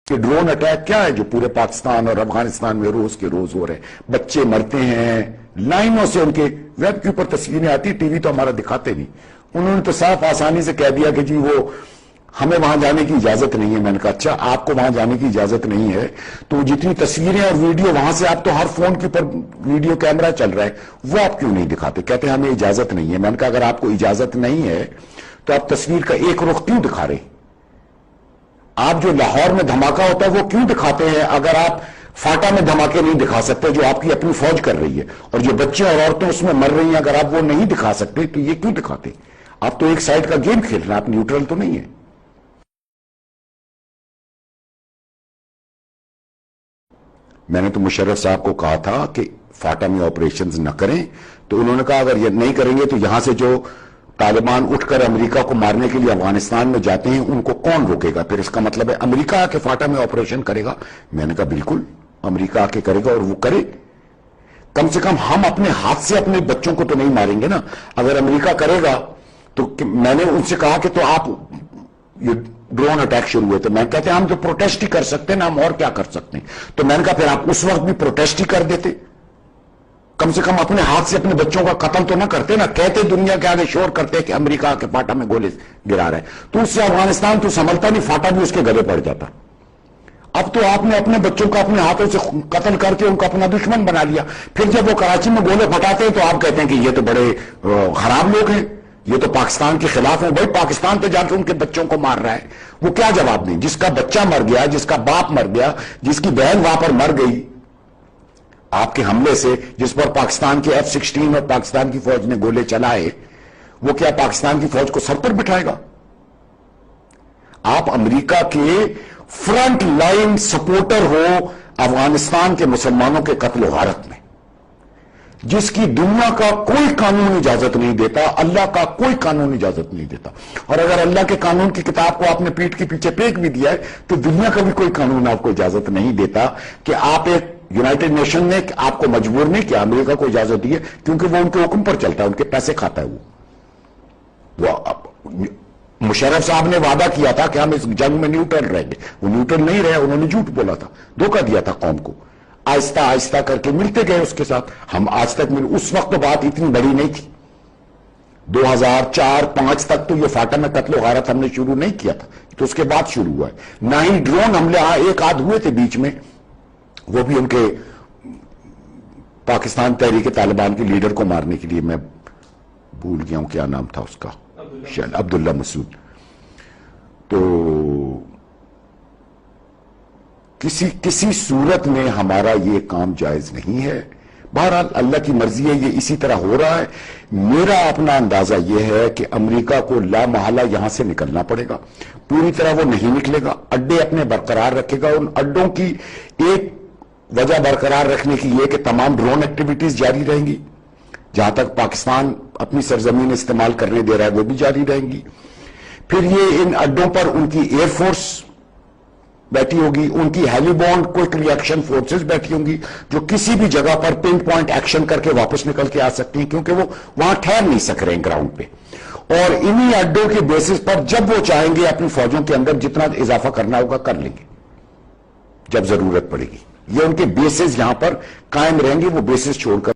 کہ drone attack کیا ہے جو پورے پاکستان اور افغانستان میں روز کے روز ہو رہے ہیں. بچے مرتے ہیں لائنوں سے. ان کے ویب کے اوپر تصویریں آتی, ٹی وی تو ہمارا دکھاتے نہیں. انہوں نے تو صاف آسانی سے کہہ دیا کہ جی وہ ہمیں وہاں جانے کی اجازت نہیں ہے. میں نے کہا اچھا آپ کو وہاں جانے کی اجازت نہیں ہے تو جتنی تصویریں اور ویڈیو وہاں سے آپ تو ہر فون کے اوپر ویڈیو کیمرہ چل رہا ہے وہ آپ کیوں نہیں دکھاتے؟ کہتے ہیں ہمیں اجازت نہیں ہے. میں نے کہا اگر آپ کو اجازت نہیں ہے تو آپ تصویر کا ایک رخ کیوں دکھا رہے؟ آپ جو لاہور میں دھماکہ ہوتا ہے وہ کیوں دکھاتے ہیں اگر آپ فاٹا میں دھماکے نہیں دکھا سکتے جو آپ کی اپنی فوج کر رہی ہے؟ اور جو بچے اور عورتیں اس میں مر رہی ہیں اگر آپ وہ نہیں دکھا سکتے تو یہ کیوں دکھاتے؟ آپ تو ایک سائیڈ کا گیم کھیل رہے ہیں, آپ نیوٹرل تو نہیں ہے. میں نے تو مشرف صاحب کو کہا تھا کہ فاٹا میں آپریشنز نہ کریں, تو انہوں نے کہا اگر یہ نہیں کریں گے تو یہاں سے جو طالبان اٹھ کر امریکہ کو مارنے کے لیے افغانستان میں جاتے ہیں ان کو کون روکے گا؟ پھر اس کا مطلب ہے امریکہ آ کے فاٹا میں آپریشن کرے گا. میں نے کہا بالکل امریکہ آ کے کرے گا اور وہ کرے. کم سے کم ہم اپنے ہاتھ سے اپنے بچوں کو تو نہیں ماریں گے نا. اگر امریکہ کرے گا تو میں نے ان سے کہا کہ تو آپ یہ ڈرون اٹیک شروع ہوئے تو میں کہتے ہیں ہم تو پروٹیسٹ ہی کر سکتے ہیں نا, ہم اور کیا کر سکتے ہیں. تو میں نے کہا پھر آپ اس وقت بھی پروٹیسٹ ہی کر دیتے, کم سے کم اپنے ہاتھ سے اپنے بچوں کا قتل تو نہ کرتے نا. کہتے دنیا کے آگے شور کرتے کہ امریکہ کے فاٹا میں گولے گرا رہا ہے, تو اس سے افغانستان تو سنبھلتا نہیں, فاٹا بھی اس کے گلے پڑ جاتا. اب تو آپ نے اپنے بچوں کو اپنے ہاتھوں سے قتل کر کے ان کو اپنا دشمن بنا لیا. پھر جب وہ کراچی میں گولے پھٹاتے ہیں تو آپ کہتے ہیں کہ یہ تو بڑے خراب لوگ ہیں, یہ تو پاکستان کے خلاف ہیں. بھائی پاکستان تو جا کے ان کے بچوں کو مار رہا ہے, وہ کیا جواب دیں؟ جس کا بچہ مر گیا, جس کا باپ مر گیا, جس کی بہن وہاں پر مر گئی آپ کے حملے سے, جس پر پاکستان کے F-16 اور پاکستان کی فوج نے گولے چلائے, وہ کیا پاکستان کی فوج کو سر پر بٹھائے گا؟ آپ امریکہ کے فرنٹ لائن سپورٹر ہو افغانستان کے مسلمانوں کے قتل و غارت میں, جس کی دنیا کا کوئی قانون اجازت نہیں دیتا, اللہ کا کوئی قانون اجازت نہیں دیتا. اور اگر اللہ کے قانون کی کتاب کو آپ نے پیٹھ کے پیچھے پھینک بھی دیا ہے تو دنیا کا بھی کوئی قانون آپ کو اجازت نہیں دیتا کہ آپ ایک یونائٹڈ نیشن نے آپ کو مجبور نہیں کیا, امریکہ کو اجازت دی ہے کیونکہ وہ ان کے حکم پر چلتا ہے, ان کے پیسے کھاتا ہے. وہ مشرف صاحب نے وعدہ کیا تھا کہ ہم اس جنگ میں نیوٹرل رہیں گے, وہ نیوٹرل نہیں رہے, انہوں نے جھوٹ بولا تھا, دھوکہ دیا تھا قوم کو. آہستہ آہستہ کر کے ملتے گئے اس کے ساتھ. ہم آج تک اس وقت تو بات اتنی بڑی نہیں تھی, 2004-05 تک تو یہ فاٹا میں قتل و غارت ہم نے شروع نہیں کیا تھا, تو اس کے بعد شروع ہوا ہے. نہ ہی ڈرون حملے ایک آدھ ہوئے تھے بیچ میں, وہ بھی ان کے پاکستان تحریک طالبان کے لیڈر کو مارنے کے لیے, میں بھول گیا ہوں کیا نام تھا اس کا, عبداللہ مسعود. تو کسی صورت میں ہمارا یہ کام جائز نہیں ہے. بہرحال اللہ کی مرضی ہے, یہ اسی طرح ہو رہا ہے. میرا اپنا اندازہ یہ ہے کہ امریکہ کو لا محالہ یہاں سے نکلنا پڑے گا. پوری طرح وہ نہیں نکلے گا, اڈے اپنے برقرار رکھے گا. ان اڈوں کی ایک وجہ برقرار رکھنے کی یہ کہ تمام ڈرون ایکٹیویٹیز جاری رہیں گی, جہاں تک پاکستان اپنی سرزمین استعمال کرنے دے رہا ہے وہ بھی جاری رہیں گی. پھر یہ ان اڈوں پر ان کی ایئر فورس بیٹھی ہوگی, ان کی ہیلی بونڈ کوئک ری ایکشن فورسز بیٹھی ہوں گی جو کسی بھی جگہ پر پن پوائنٹ ایکشن کر کے واپس نکل کے آ سکتی ہیں, کیونکہ وہ وہاں ٹھہر نہیں سک رہے ہیں گراؤنڈ پہ. اور انہی اڈوں کے بیسس پر جب وہ چاہیں گے اپنی فوجوں کے اندر جتنا اضافہ کرنا ہوگا کر لیں گے جب ضرورت پڑے گی. یہ ان کے بیسز یہاں پر قائم رہیں گے, وہ بیسز چھوڑ کر